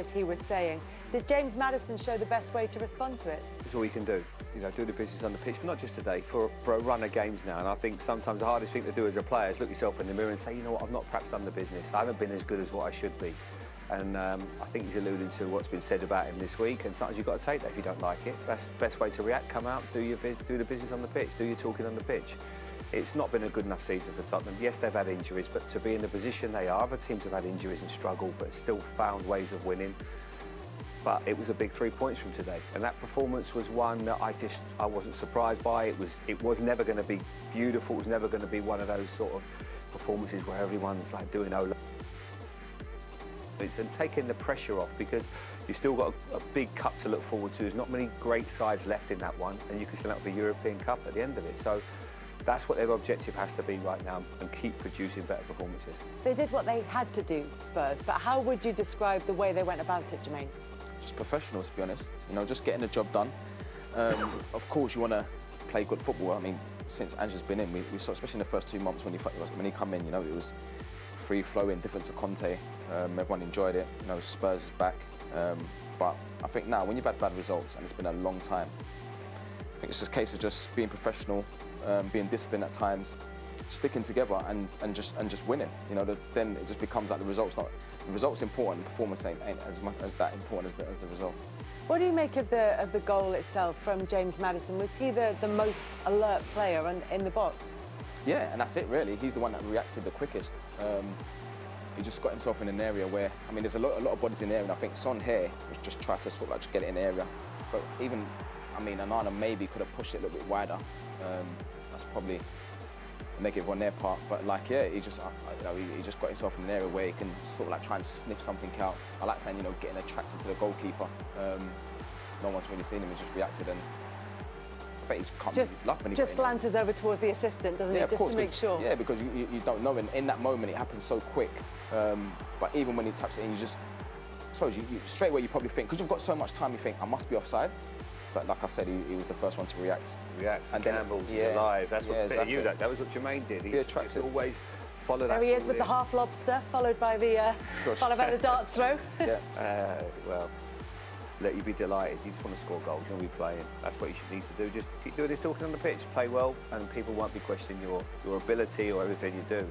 as he was saying. Did James Maddison show the best way to respond to it? It's all you can do. You know, do the business on the pitch, but not just today, for a run of games now. And I think sometimes the hardest thing to do as a player is look yourself in the mirror and say, you know what, I've not perhaps done the business. I haven't been as good as what I should be. And I think he's alluding to what's been said about him this week. And sometimes you've got to take that if you don't like it. That's the best way to react. Come out, do the business on the pitch, do your talking on the pitch. It's not been a good enough season for Tottenham. Yes, they've had injuries, but to be in the position they are, other teams have had injuries and struggled, but still found ways of winning. But it was a big 3 points from today, and that performance was one that I wasn't surprised by. It was never going to be beautiful. It was never going to be one of those sort of performances where everyone's like doing and taking the pressure off, because you've still got a big cup to look forward to. There's not many great sides left in that one, and you can set up a European Cup at the end of it. So that's what their objective has to be right now, and keep producing better performances. They did what they had to do, Spurs, but how would you describe the way they went about it, Jermaine? Just professional, to be honest. You know, just getting the job done. Of course, you want to play good football. I mean, since Ange's been in, we saw, especially in the first 2 months when he come in, you know, it was free-flowing, different to Conte. Everyone enjoyed it. You know, Spurs is back. But I think now, when you've had bad results, and it's been a long time, I think it's just a case of just being professional, being disciplined at times, sticking together and just winning. You know, then it just becomes like the result's important. The performance ain't as much as that important as the result. What do you make of the goal itself from James Maddison? Was he the most alert player in the box? Yeah, and that's it really. He's the one that reacted the quickest. He just got himself in an area where, I mean, there's a lot of bodies in there, and I think Son here was just trying to sort of like just get it in the area. But even, I mean, Onana maybe could have pushed it a little bit wider. That's probably a negative on their part. But like, yeah, he just, you know, he just got himself in an area where he can sort of like try and sniff something out. I like saying, you know, getting attracted to the goalkeeper. No one's really seen him. He just reacted, and I think he can't believe his luck when he just glances over towards the assistant, doesn't he? Just to make sure. Yeah, because you don't know, and in that moment it happens so quick. But even when he taps it in, you just, I suppose you straight away you probably think, because you've got so much time, you think I must be offside. But like I said, he was the first one to react. And Campbell's alive. That's what exactly. That was what Jermaine did. He attracted. Always follow that. There he is with the half lobster, followed by the dart throw. Yeah. Well, let you be delighted. You just want to score goals. You want to be playing. That's what you need to do. Just keep doing this, talking on the pitch, play well, and people won't be questioning your ability or everything you do.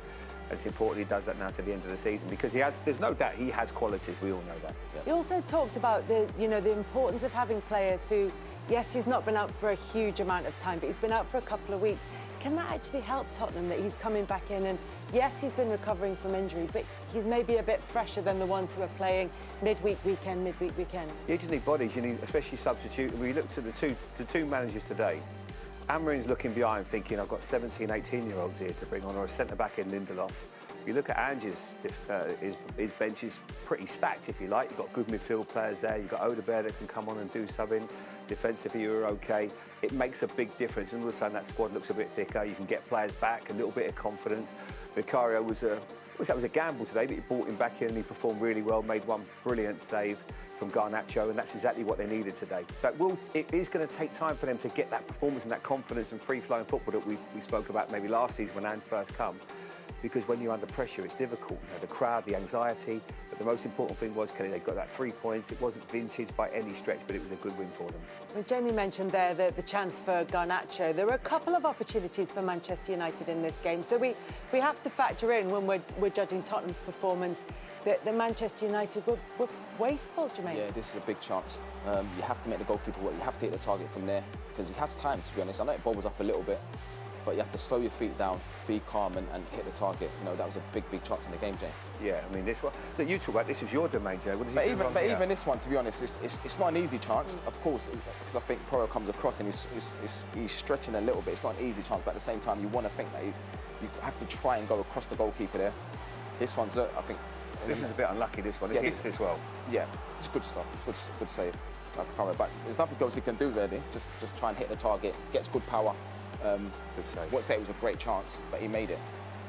And it's important he does that now to the end of the season, because there's no doubt he has qualities. We all know that. Yeah. He also talked about the importance of having players who, yes, he's not been out for a huge amount of time, but he's been out for a couple of weeks. Can that actually help Tottenham, that he's coming back in? And yes, he's been recovering from injury, but he's maybe a bit fresher than the ones who are playing midweek weekend. You just need bodies, you need, especially substitute. We looked at the two managers today. Amorim's looking behind thinking, I've got 17, 18-year-olds here to bring on, or a centre-back in Lindelof. You look at Ange's, his bench is pretty stacked, if you like. You've got good midfield players there. You've got Odegaard that can come on and do something. Defensively, you're okay. It makes a big difference. And all of a sudden, that squad looks a bit thicker. You can get players back, a little bit of confidence. Vicario was a gamble today, but he brought him back in and he performed really well, made one brilliant save from Garnacho, and that's exactly what they needed today. So it is going to take time for them to get that performance and that confidence and free-flowing football that we spoke about maybe last season when Ange first come. Because when you're under pressure, it's difficult. You know, the crowd, the anxiety. But the most important thing was, Kelly, they got that 3 points. It wasn't vintage by any stretch, but it was a good win for them. Well, Jamie mentioned there the chance for Garnacho. There were a couple of opportunities for Manchester United in this game. So we have to factor in, when we're judging Tottenham's performance, that the Manchester United were wasteful, Jermaine. Yeah, this is a big chance. You have to make the goalkeeper work. You have to hit the target from there, because he has time, to be honest. I know it bobbles up a little bit, but you have to slow your feet down, be calm, and hit the target. You know, that was a big chance in the game, Jay. Yeah, I mean, this one, look, you talk about this is your domain, Jay. What does he do wrong here? Even this one, to be honest, it's not an easy chance, of course, because I think Porro comes across and he's stretching a little bit. It's not an easy chance, but at the same time, you want to think that you have to try and go across the goalkeeper there. This one's, I think... This is a bit unlucky, this one. It hits this well. Yeah, it's good stuff. Good save. But there's nothing else he can do, really. Just try and hit the target, gets good power. Good save. I won't say it was a great chance, but he made it.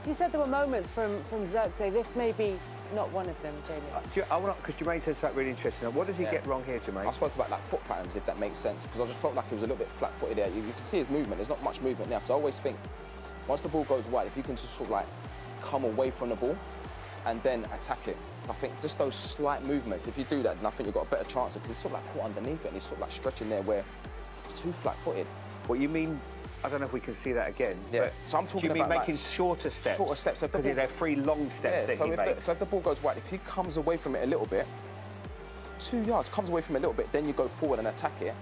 You said there were moments from Xerxes. This may be not one of them, Jamie. Because Jermaine said something really interesting. Now, what does he get wrong here, Jermaine? I spoke about like foot patterns, if that makes sense, because I just felt like he was a little bit flat-footed there. You can see his movement. There's not much movement there, because I always think once the ball goes wide, if you can just sort of like come away from the ball and then attack it, I think just those slight movements, if you do that, then I think you've got a better chance because it's sort of like caught underneath it and he's sort of like stretching there where it's too flat-footed. What you mean? I don't know if we can see that again. Yeah. But So I'm talking do you mean about making like shorter steps? Shorter steps. Because they're 3 long steps that he makes. So if the ball goes wide, if he comes away from it a little bit, 2 yards, comes away from it a little bit, then you go forward and attack it.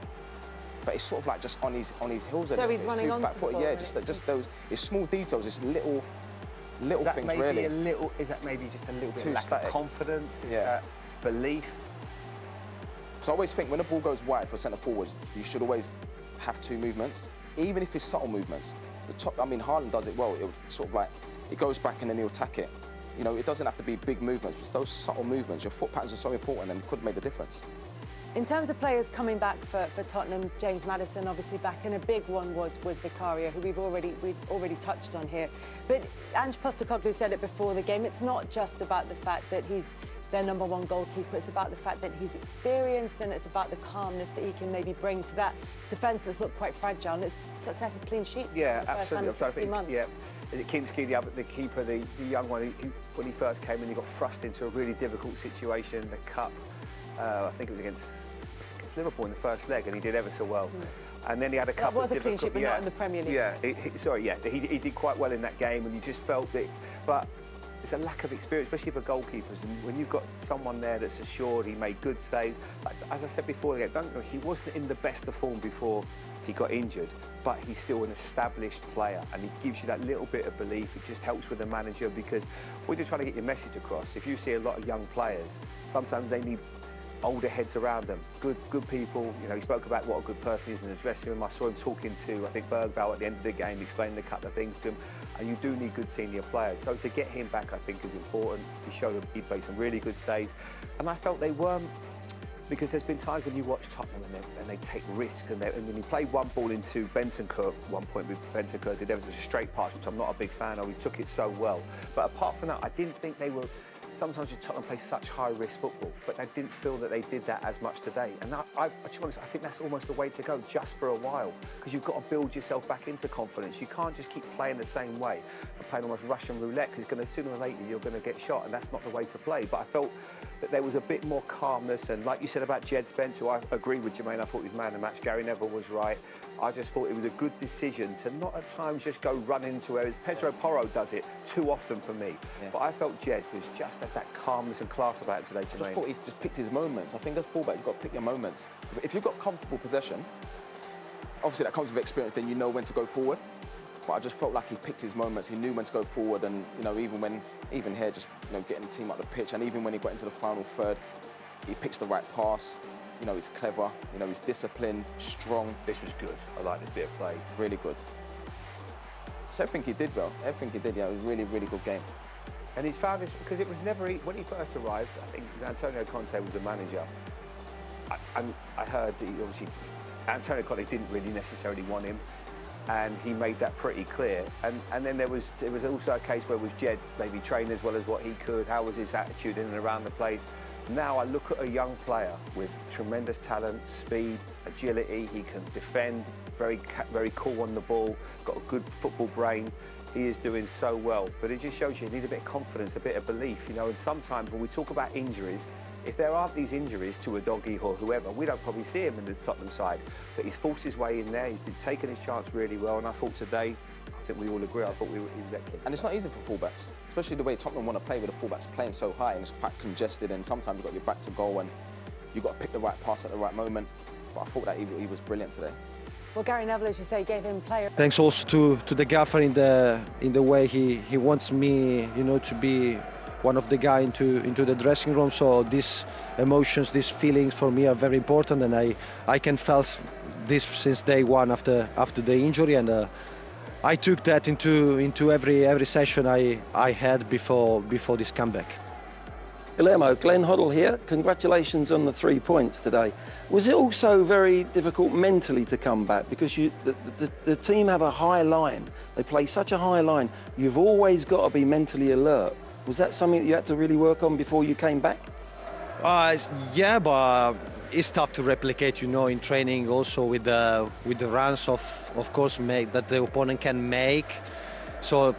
But it's sort of like just on his heels. So he's running onto the ball, Yeah, right? just those. It's small details. It's little things really. Is that maybe just a little bit Too of lack static. of confidence? Is Yeah. that belief? So I always think when the ball goes wide for centre forwards, you should always have 2 movements, even if it's subtle movements. I mean, Haaland does it well. It sort of like it goes back and then he'll attack it. You know, it doesn't have to be big movements. Just those subtle movements. Your foot patterns are so important and could make the difference. In terms of players coming back for Tottenham, James Maddison obviously back, and a big one was Vicario, who we've already touched on here. But Ange Postecoglou said it before the game. It's not just about the fact that he's their #1 goalkeeper. It's about the fact that he's experienced, and it's about the calmness that he can maybe bring to that defence that's looked quite fragile. And it's successive clean sheets. Yeah, for the first time in absolutely. 60 months. Yeah. Is it Kinski, the keeper, the young one, when he first came in, he got thrust into a really difficult situation, the cup. I think it was against Liverpool in the first leg, and he did ever so well. And then he had a couple of difficult... That was a clean sheet, but not in the Premier League. Yeah, he did quite well in that game, and you just felt that... But it's a lack of experience, especially for goalkeepers. And when you've got someone there that's assured, he made good saves. Like, as I said before, he wasn't in the best of form before he got injured, but he's still an established player, and he gives you that little bit of belief. It just helps with the manager, because when you're trying to get your message across, if you see a lot of young players, sometimes they need older heads around them, good people. You know, he spoke about what a good person he is in the dressing room. I saw him talking to, I think, Bergvall at the end of the game, explaining a couple of things to him. And you do need good senior players. So to get him back, I think, is important. He showed he made some really good saves. And I felt they weren't, because there's been times when you watch Tottenham and they take risks, and when he played one ball into Bentancur, one point with Bentancur, there was a straight pass, which I'm not a big fan of. He took it so well. But apart from that, I didn't think they were... Sometimes Tottenham play such high-risk football, but I didn't feel that they did that as much today. And to be honest, I think that's almost the way to go, just for a while, because you've got to build yourself back into confidence. You can't just keep playing the same way and playing almost Russian roulette, because sooner or later you're going to get shot, and that's not the way to play. But I felt that there was a bit more calmness, and like you said about Jed Spence, who I agree with, Jermaine, I thought he was man of the match. Gary Neville was right. I just thought it was a good decision to not at times just go run into, whereas Pedro Porro does it too often for me. Yeah. But I felt Jed was just had that calmness and class about it today, Jermaine. I thought he just picked his moments. I think as fullback, you've got to pick your moments. If you've got comfortable possession, obviously that comes with experience, then you know when to go forward. But I just felt like he picked his moments. He knew when to go forward, and you know, even here, just getting the team up the pitch, and even when he got into the final third, he picks the right pass. You know, he's clever, you know, he's disciplined, strong. This was good. I like this bit of play. Really good. So everything he did well. Everything he did, it was a really, really good game. And he's found this, because it was never, when he first arrived, I think Antonio Conte was the manager. I heard that obviously Antonio Conte didn't really necessarily want him, and he made that pretty clear. And then there was also a case where was Jed maybe trained as well as what he could? How was his attitude in and around the place? Now I look at a young player with tremendous talent, speed, agility. He can defend, very cool on the ball, got a good football brain. He is doing so well, but it just shows you need a bit of confidence, a bit of belief, you know. And sometimes when we talk about injuries, if there aren't these injuries to a doggy or whoever, we don't probably see him in the Tottenham side. But he's forced his way in there. He's been taking his chance really well, and I thought today, I think we all agree, I thought he was excellent. And it's not easy for fullbacks, especially the way Tottenham want to play with the fullbacks playing so high, and it's quite congested, and sometimes you've got your back to goal and you've got to pick the right pass at the right moment. But I thought that he was brilliant today. Well, Gary Neville, as you say, gave him player. Thanks also to the gaffer in the way he wants me, you know, to be one of the guys into the dressing room. So these emotions, these feelings for me are very important, and I can feel this since day one after the injury, and I took that into every session I had before this comeback. Guillermo, Glenn Hoddle here. Congratulations on the 3 points today. Was it also very difficult mentally to come back? Because the team have a high line. They play such a high line. You've always got to be mentally alert. Was that something that you had to really work on before you came back? Yeah, but it's tough to replicate, you know, in training also with the runs of course that the opponent can make. So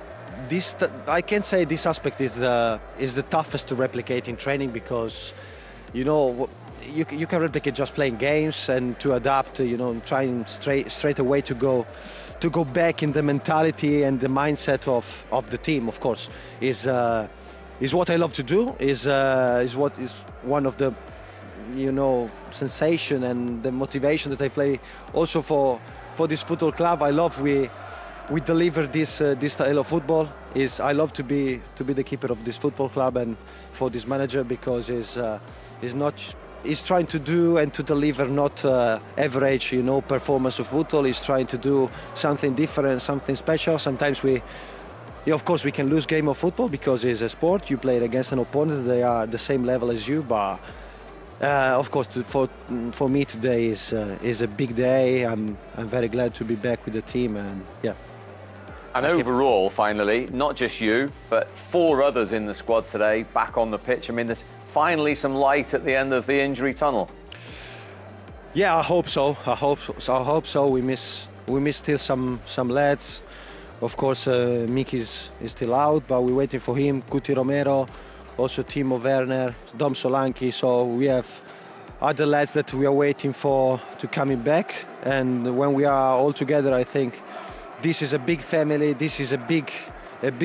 I can say this aspect is the toughest to replicate in training, because you know you can replicate just playing games, and to adapt, you know, trying straight away to go back in the mentality and the mindset of the team, of course, is what I love to do, is what is one of the, you know, sensation and the motivation that I play also for this football club. I love we deliver this style of football. I love to be the keeper of this football club, and for this manager, because he's trying to do and to deliver not average, you know, performance of football. He's trying to do something different, something special. Sometimes of course we can lose game of football because it's a sport. You play against an opponent, they are the same level as you, but of course for me today is a big day. I'm very glad to be back with the team, and yeah. And overall, finally, not just you, but 4 others in the squad today back on the pitch. I mean, there's finally some light at the end of the injury tunnel. Yeah, I hope so. I hope so. We miss still some lads. Of course, Mick is still out, but we're waiting for him. Cuti Romero, also Timo Werner, Dom Solanke. So we have other lads that we are waiting for to coming back. And when we are all together, I think this is a big family. This is a big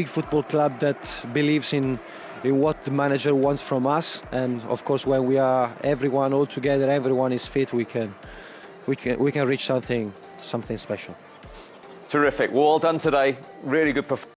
football club that believes in what the manager wants from us. And of course, when we are everyone all together, everyone is fit, we can reach something special. Terrific. Well done today. Really good performance.